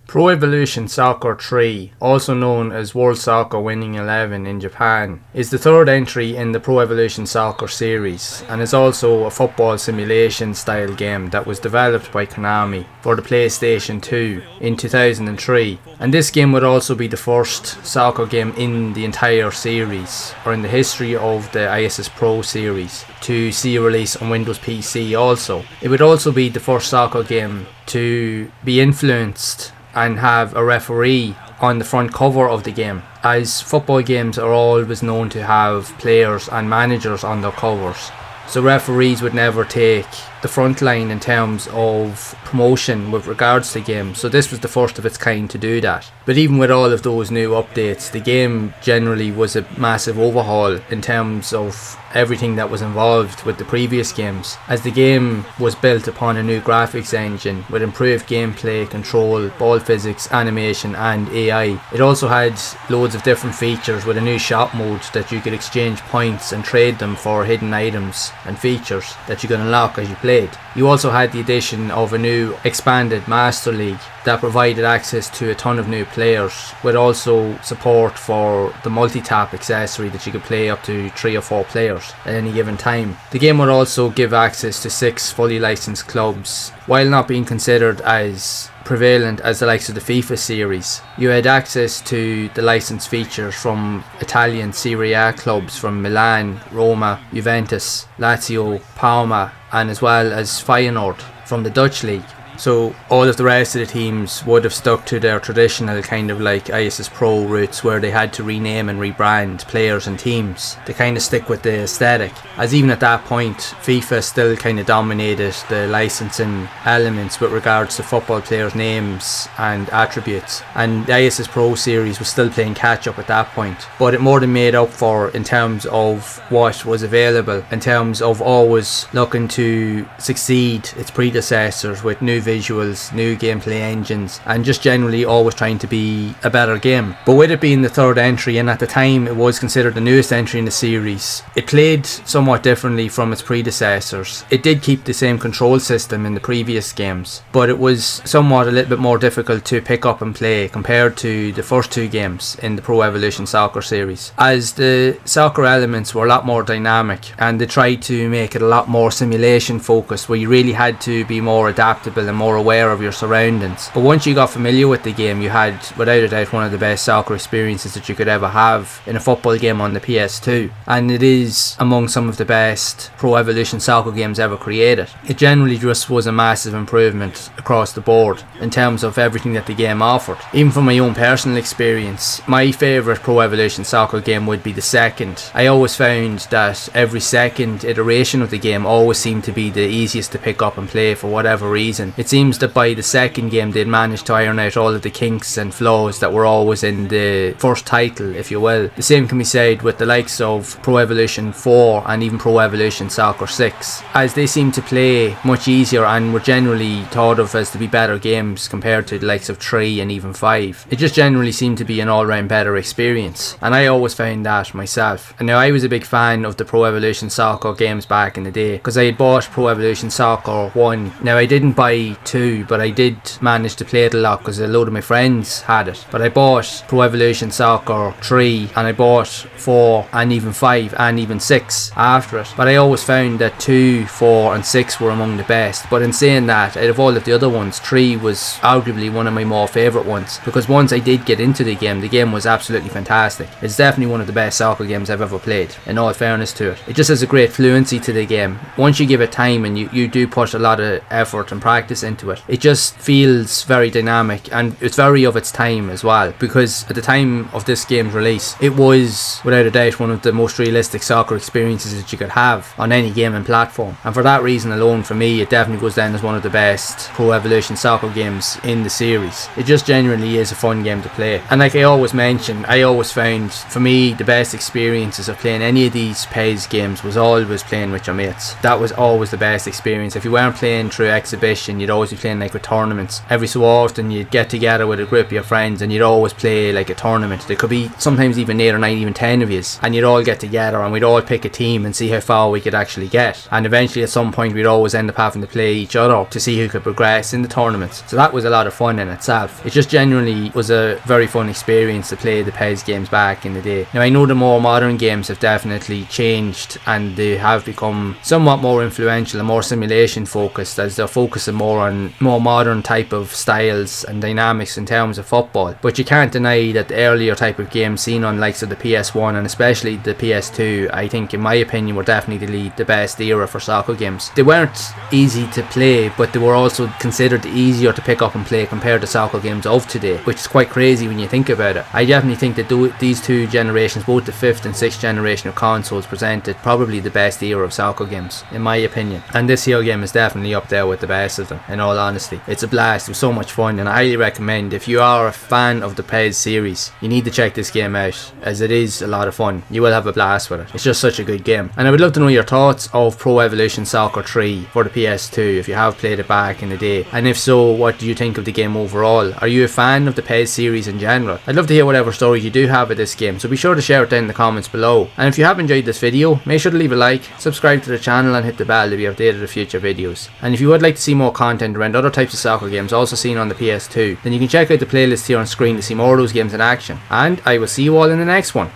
Pro Evolution Soccer 3, also known as World Soccer Winning 11 in Japan, is the third entry in the Pro Evolution Soccer series and is also a football simulation style game that was developed by Konami for the PlayStation 2 in 2003. And this game would also be the first soccer game in the entire series, or in the history of the ISS Pro series, to see a release on Windows PC also. It would also be the first soccer game to be influenced and have a referee on the front cover of the game, as football games are always known to have players and managers on their covers. So referees would never take the front line in terms of promotion with regards to the game, so this was the first of its kind to do that. But even with all of those new updates, the game generally was a massive overhaul in terms of everything that was involved with the previous games, as the game was built upon a new graphics engine with improved gameplay, control, ball physics, animation and AI. It also had loads of different features with a new shop mode that you could exchange points and trade them for hidden items and features that you could unlock as you played. You also had the addition of a new expanded Master League that provided access to a ton of new players, with also support for the multi-tap accessory that you could play up to 3 or 4 players at any given time. The game would also give access to 6 fully licensed clubs, while not being considered as prevalent as the likes of the FIFA series. You had access to the licensed features from Italian Serie A clubs from Milan, Roma, Juventus, Lazio, Parma, and as well as Feyenoord from the Dutch league. So all of the rest of the teams would have stuck to their traditional kind of like ISS Pro roots, where they had to rename and rebrand players and teams to kind of stick with the aesthetic, as even at that point FIFA still kind of dominated the licensing elements with regards to football players' names and attributes, and the ISS Pro series was still playing catch up at that point. But it more than made up for in terms of what was available, in terms of always looking to succeed its predecessors with new visuals, new gameplay engines, and just generally always trying to be a better game. But with it being the third entry, and at the time it was considered the newest entry in the series, it played somewhat differently from its predecessors. It did keep the same control system in the previous games, but it was somewhat a little bit more difficult to pick up and play compared to the first 2 games in the Pro Evolution Soccer series, as the soccer elements were a lot more dynamic and they tried to make it a lot more simulation focused, where you really had to be more adaptable and more aware of your surroundings. But once you got familiar with the game, you had without a doubt one of the best soccer experiences that you could ever have in a football game on the PS2, and it is among some of the best Pro Evolution Soccer games ever created. It generally just was a massive improvement across the board in terms of everything that the game offered. Even from my own personal experience, my favourite Pro Evolution Soccer game would be the second. I always found that every second iteration of the game always seemed to be the easiest to pick up and play for whatever reason. It seems that by the second game they'd managed to iron out all of the kinks and flaws that were always in the first title, if you will. The same can be said with the likes of Pro Evolution 4 and even Pro Evolution Soccer 6, as they seem to play much easier and were generally thought of as to be better games compared to the likes of 3 and even 5. It just generally seemed to be an all-round better experience, and I always found that myself. And now I was a big fan of the Pro Evolution Soccer games back in the day, because I had bought Pro Evolution Soccer 1. Now I didn't buy 2, but I did manage to play it a lot because a load of my friends had it. But I bought Pro Evolution Soccer 3 and I bought 4 and even 5 and even 6 after it. But I always found that 2, 4 and 6 were among the best. But in saying that, out of all of the other ones, 3 was arguably one of my more favourite ones, because once I did get into the game was absolutely fantastic. It's definitely one of the best soccer games I've ever played, in all fairness to it. It just has a great fluency to the game. Once you give it time and you do put a lot of effort and practice into it, it just feels very dynamic, and it's very of its time as well, because at the time of this game's release, it was without a doubt one of the most realistic soccer experiences that you could have on any gaming platform. And for that reason alone, for me, it definitely goes down as one of the best Pro Evolution Soccer games in the series. It just genuinely is a fun game to play. And like I always mention, I always found, for me, the best experiences of playing any of these PES games was always playing with your mates. That was always the best experience. If you weren't playing through exhibition, you'd always be playing like with tournaments. Every so often you'd get together with a group of your friends and you'd always play like a tournament. There could be sometimes even 8 or 9, even 10 of you, and you'd all get together and we'd all pick a team and see how far we could actually get. And eventually at some point we'd always end up having to play each other to see who could progress in the tournaments. So that was a lot of fun in itself. It just genuinely was a very fun experience to play the PES games back in the day. Now I know the more modern games have definitely changed and they have become somewhat more influential and more simulation focused, as they're focusing more on more modern type of styles and dynamics in terms of football. But you can't deny that the earlier type of games seen on likes of the PS1 and especially the PS2, I think in my opinion were definitely the best era for soccer games. They weren't easy to play, but they were also considered easier to pick up and play compared to soccer games of today, which is quite crazy when you think about it. I definitely think that these two generations, both the 5th and 6th generation of consoles, presented probably the best era of soccer games in my opinion, and this here game is definitely up there with the best of them, in all honesty. It's a blast, it was so much fun, and I highly recommend, if you are a fan of the PES series, you need to check this game out, as it is a lot of fun. You will have a blast with it. It's just such a good game. And I would love to know your thoughts of Pro Evolution Soccer 3 for the PS2, if you have played it back in the day, and if so, what do you think of the game overall? Are you a fan of the PES series in general? I'd love to hear whatever stories you do have of this game, so be sure to share it down in the comments below. And if you have enjoyed this video, make sure to leave a like, subscribe to the channel and hit the bell to be updated of future videos. And if you would like to see more content around other types of soccer games also seen on the PS2, then you can check out the playlist here on screen to see more of those games in action. And I will see you all in the next one.